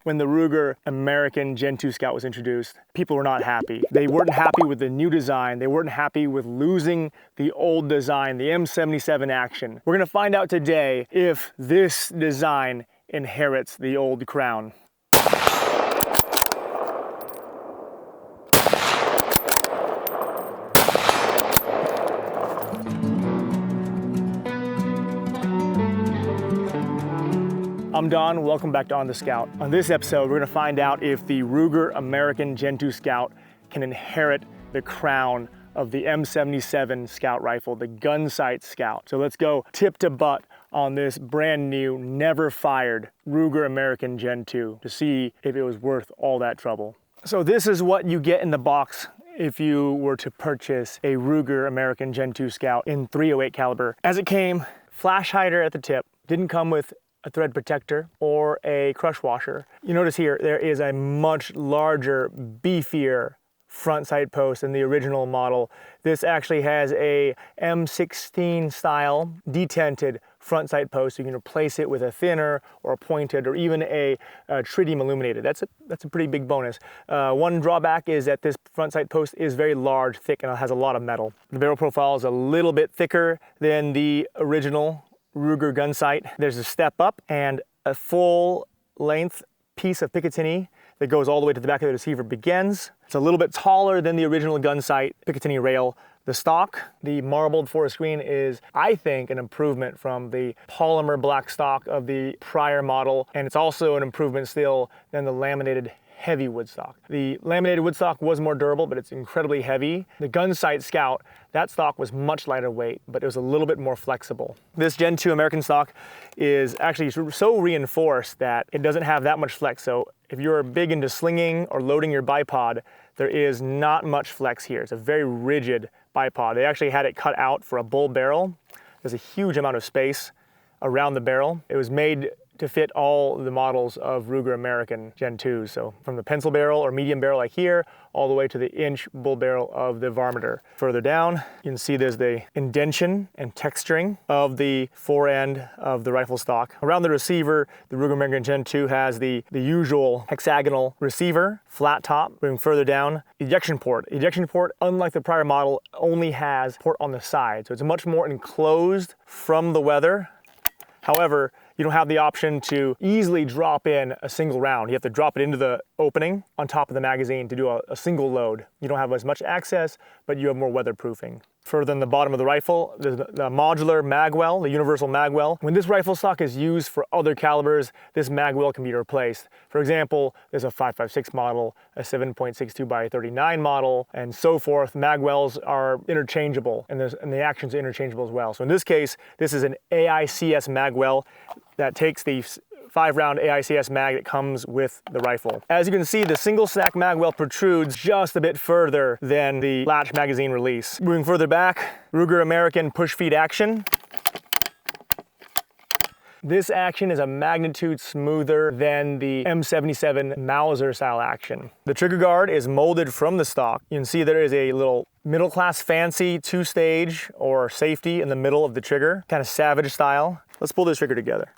When the Ruger American Gen 2 Scout was introduced, people were not happy. They weren't happy with the new design. They weren't happy with losing the old design, the M77 action. We're gonna find out today if this design inherits the old crown. I'm Don, welcome back to On the Scout. On this episode, we're gonna find out if the Ruger American Gen 2 Scout can inherit the crown of the M77 Scout rifle, the Gunsite Scout. So let's go tip to butt on this brand new, never fired Ruger American Gen 2 to see if it was worth all that trouble. So this is what you get in the box if you were to purchase a Ruger American Gen 2 Scout in .308 caliber. As it came, flash hider at the tip, didn't come with a thread protector or a crush washer. You notice here, there is a much larger, beefier front sight post than the original model. This actually has a M16 style detented front sight post. You can replace it with a thinner or a pointed or even a tritium illuminated. That's a pretty big bonus. One drawback is that this front sight post is very large, thick, and it has a lot of metal. The barrel profile is a little bit thicker than the original Ruger Gunsite. There's a step up and a full length piece of Picatinny that goes all the way to the back of the receiver begins. It's a little bit taller than the original Gunsite Picatinny rail. The stock, the marbled forest green, is, I think, an improvement from the polymer black stock of the prior model, and it's also an improvement still than the laminated heavy woodstock. The laminated woodstock was more durable, but it's incredibly heavy. The Gunsite Scout, that stock was much lighter weight, but it was a little bit more flexible. This Gen 2 American stock is actually so reinforced that it doesn't have that much flex. So if you're big into slinging or loading your bipod, there is not much flex here. It's a very rigid bipod. They actually had it cut out for a bull barrel. There's a huge amount of space around the barrel. It was made to fit all the models of Ruger American Gen 2. So from the pencil barrel or medium barrel like here, all the way to the inch bull barrel of the Varminter. Further down, you can see there's the indention and texturing of the forend of the rifle stock. Around the receiver, the Ruger American Gen 2 has the usual hexagonal receiver, flat top. Moving further down, ejection port. Ejection port, unlike the prior model, only has port on the side. So it's much more enclosed from the weather. However, you don't have the option to easily drop in a single round. You have to drop it into the opening on top of the magazine to do a single load. You don't have as much access, but you have more weatherproofing. Further in the bottom of the rifle, there's the modular magwell, the universal magwell. When this rifle stock is used for other calibers, this magwell can be replaced. For example, there's a 5.56 model, a 7.62 by 39 model, and so forth. Magwells are interchangeable, and the actions are interchangeable as well. So in this case, this is an AICS magwell that takes the 5-round AICS mag that comes with the rifle. As you can see, the single stack magwell protrudes just a bit further than the latch magazine release. Moving further back, Ruger American push feed action. This action is a magnitude smoother than the M77 Mauser style action. The trigger guard is molded from the stock. You can see there is a little middle class fancy 2-stage or safety in the middle of the trigger, kind of savage style. Let's pull this trigger together.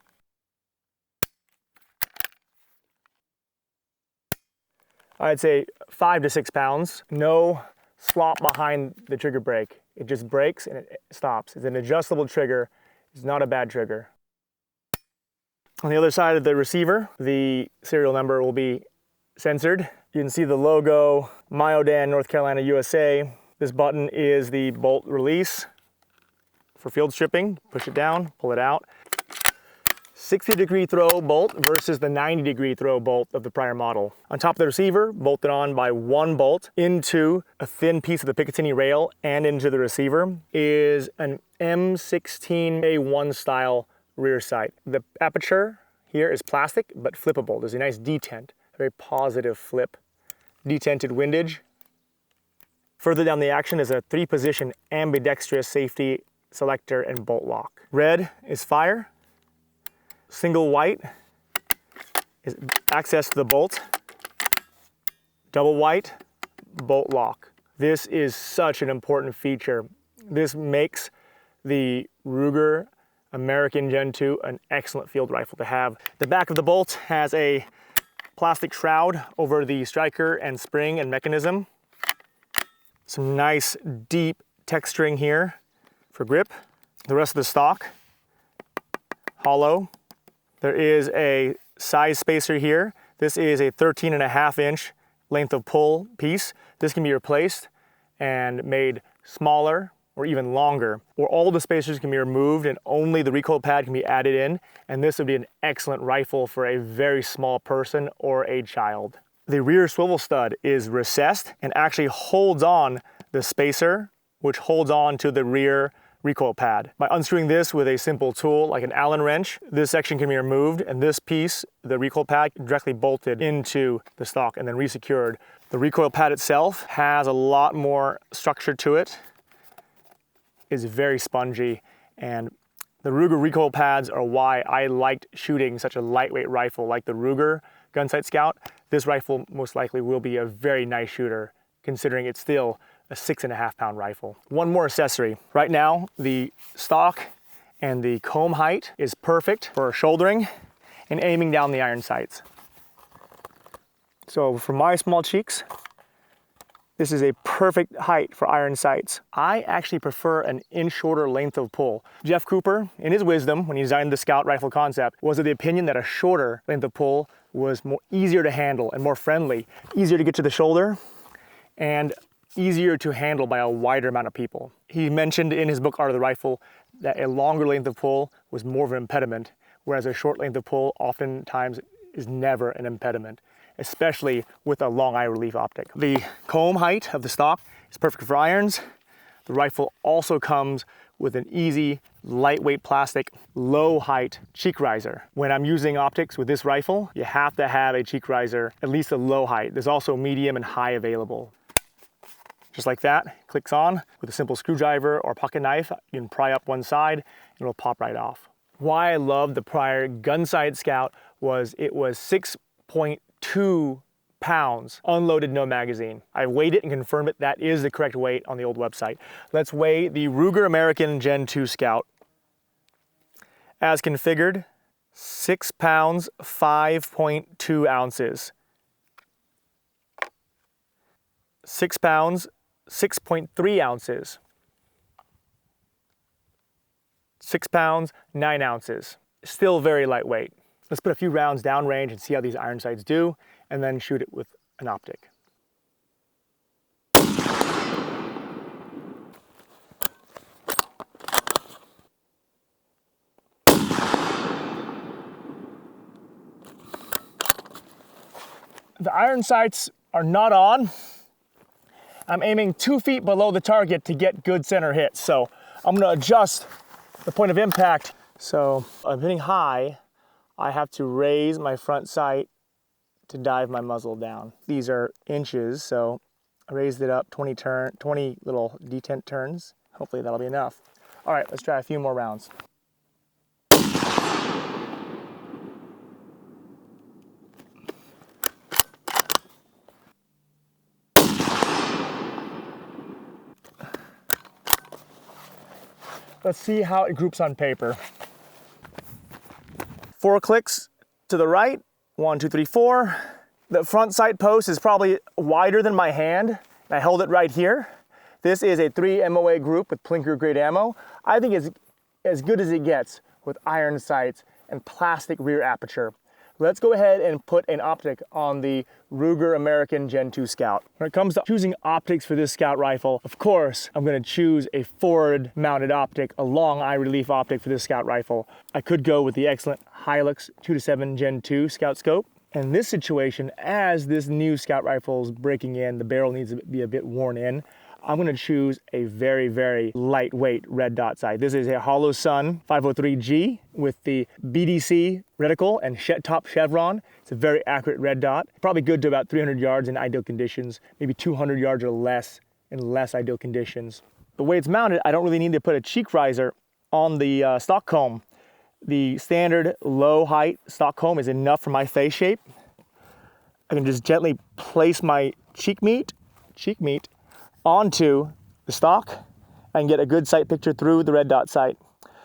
I'd say 5 to 6 pounds. No slop behind the trigger brake. It just brakes and it stops. It's an adjustable trigger. It's not a bad trigger. On the other side of the receiver, the serial number will be censored. You can see the logo, Myodan, North Carolina, USA. This button is the bolt release for field stripping. Push it down, pull it out. 60-degree throw bolt versus the 90-degree throw bolt of the prior model. On top of the receiver, bolted on by one bolt into a thin piece of the Picatinny rail and into the receiver, is an M16A1 style rear sight. The aperture here is plastic but flippable. There's a nice detent, a very positive flip. Detented windage. Further down the action is a 3-position ambidextrous safety selector and bolt lock. Red is fire. Single white is access to the bolt. Double white, bolt lock. This is such an important feature. This makes the Ruger American Gen 2 an excellent field rifle to have. The back of the bolt has a plastic shroud over the striker and spring and mechanism. Some nice deep texturing here for grip. The rest of the stock, hollow. There is a size spacer here. This is a 13.5-inch length of pull piece. This can be replaced and made smaller or even longer, or all the spacers can be removed and only the recoil pad can be added in, and this would be an excellent rifle for a very small person or a child. The rear swivel stud is recessed and actually holds on the spacer, which holds on to the rear recoil pad. By unscrewing this with a simple tool like an Allen wrench, this section can be removed and this piece, the recoil pad, directly bolted into the stock and then resecured. The recoil pad itself has a lot more structure to it. Is very spongy, and the Ruger recoil pads are why I liked shooting such a lightweight rifle like the Ruger Gunsite Scout. This rifle most likely will be a very nice shooter considering it's still a 6.5-pound rifle. One more accessory. Right now the stock and the comb height is perfect for shouldering and aiming down the iron sights. So for my small cheeks, this is a perfect height for iron sights. I actually prefer an inch shorter length of pull. Jeff Cooper, in his wisdom, when he designed the Scout rifle concept, was of the opinion that a shorter length of pull was easier to handle and more friendly, easier to get to the shoulder, and easier to handle by a wider amount of people. He mentioned in his book, Art of the Rifle, that a longer length of pull was more of an impediment, whereas a short length of pull oftentimes is never an impediment, especially with a long eye relief optic. The comb height of the stock is perfect for irons. The rifle also comes with an easy, lightweight plastic, low height cheek riser. When I'm using optics with this rifle, you have to have a cheek riser, at least a low height. There's also medium and high available. Just like that, clicks on with a simple screwdriver or pocket knife. You can pry up one side and it'll pop right off. Why I loved the prior Gunsite Scout was it was 6.2 pounds unloaded, no magazine. I weighed it and confirmed it. That is the correct weight on the old website. Let's weigh the Ruger American Gen 2 Scout. As configured, 6 pounds, 5.2 ounces. 6 pounds, 6.3 ounces. 6 pounds, 9 ounces. Still very lightweight. Let's put a few rounds downrange and see how these iron sights do, and then shoot it with an optic. The iron sights are not on. I'm aiming 2 feet below the target to get good center hits. So I'm gonna adjust the point of impact. So I'm hitting high. I have to raise my front sight to dive my muzzle down. These are inches, so I raised it up 20 little detent turns. Hopefully that'll be enough. All right, let's try a few more rounds. Let's see how it groups on paper. 4 clicks to the right, 1, 2, 3, 4. The front sight post is probably wider than my hand, and I held it right here. This is a 3 MOA group with Plinker grade ammo. I think it's as good as it gets with iron sights and plastic rear aperture. Let's go ahead and put an optic on the Ruger American Gen 2 Scout. When it comes to choosing optics for this Scout rifle, of course, I'm gonna choose a forward mounted optic, a long eye relief optic for this Scout rifle. I could go with the excellent hi-lux 2-7 Gen 2 Scout scope. In this situation, as this new Scout rifle is breaking in, the barrel needs to be a bit worn in, I'm gonna choose a very, very lightweight red dot sight. This is a Hollow Sun 503G with the BDC reticle and top chevron. It's a very accurate red dot. Probably good to about 300 yards in ideal conditions, maybe 200 yards or less in less ideal conditions. The way it's mounted, I don't really need to put a cheek riser on the stock comb. The standard low height stock comb is enough for my face shape. I can just gently place my cheek meat onto the stock and get a good sight picture through the red dot sight.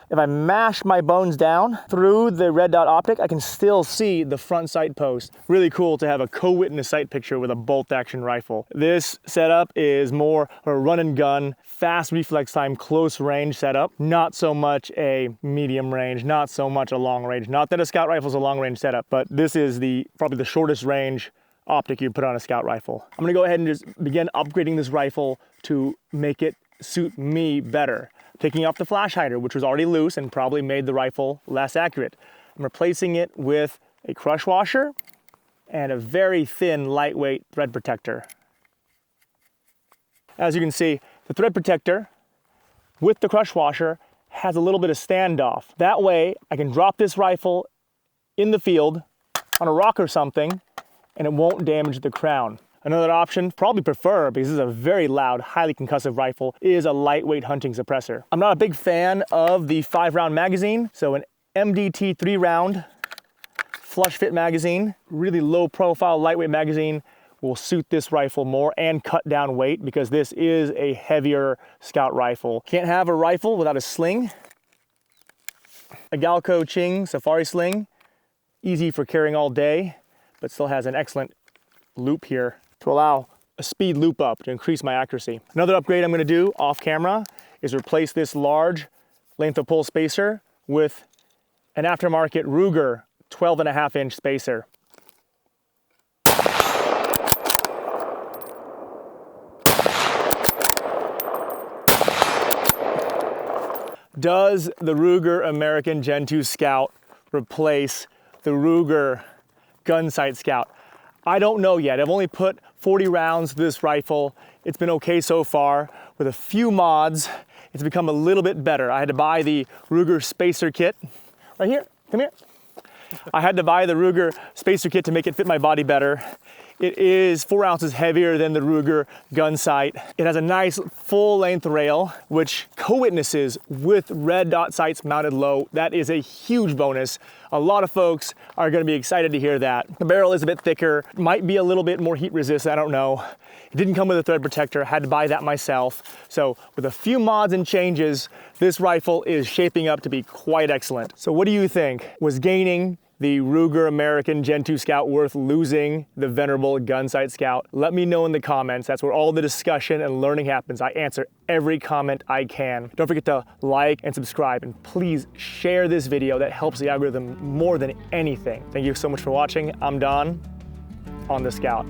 If I mash my bones down through the red dot optic, I can still see the front sight post. Really cool to have a co-witness sight picture with a bolt action rifle. This setup is more a run and gun, fast reflex time, close range setup. Not so much a medium range, not so much a long range. Not that a scout rifle is a long range setup, but this is probably the shortest range optic you put on a scout rifle. I'm gonna go ahead and just begin upgrading this rifle to make it suit me better. Taking off the flash hider, which was already loose and probably made the rifle less accurate. I'm replacing it with a crush washer and a very thin, lightweight thread protector. As you can see, the thread protector with the crush washer has a little bit of standoff. That way, I can drop this rifle in the field on a rock or something, and it won't damage the crown. Another option, probably prefer, because this is a very loud, highly concussive rifle, is a lightweight hunting suppressor. I'm not a big fan of the 5-round magazine, so an MDT 3-round flush fit magazine, really low profile, lightweight magazine will suit this rifle more and cut down weight because this is a heavier scout rifle. Can't have a rifle without a sling. A Galco Ching safari sling, easy for carrying all day, but still has an excellent loop here to allow a speed loop up to increase my accuracy. Another upgrade I'm going to do off camera is replace this large length of pull spacer with an aftermarket Ruger 12.5-inch spacer. Does the Ruger American Gen 2 Scout replace the Ruger Gunsite Scout? I don't know yet. I've only put 40 rounds to this rifle. It's been okay so far. With a few mods, it's become a little bit better. I had to buy the Ruger spacer kit. Right here, come here. I had to buy the Ruger spacer kit to make it fit my body better. It is 4 ounces heavier than the Ruger Gunsite. It has a nice full-length rail, which co-witnesses with red dot sights mounted low. That is a huge bonus. A lot of folks are gonna be excited to hear that. The barrel is a bit thicker, might be a little bit more heat resistant, I don't know. It didn't come with a thread protector, had to buy that myself. So with a few mods and changes, this rifle is shaping up to be quite excellent. So what do you think? Was gaining the Ruger American Gen 2 Scout worth losing the venerable Gunsite Scout? Let me know in the comments. That's where all the discussion and learning happens. I answer every comment I can. Don't forget to like and subscribe, and please share this video. That helps the algorithm more than anything. Thank you so much for watching. I'm Don on the Scout.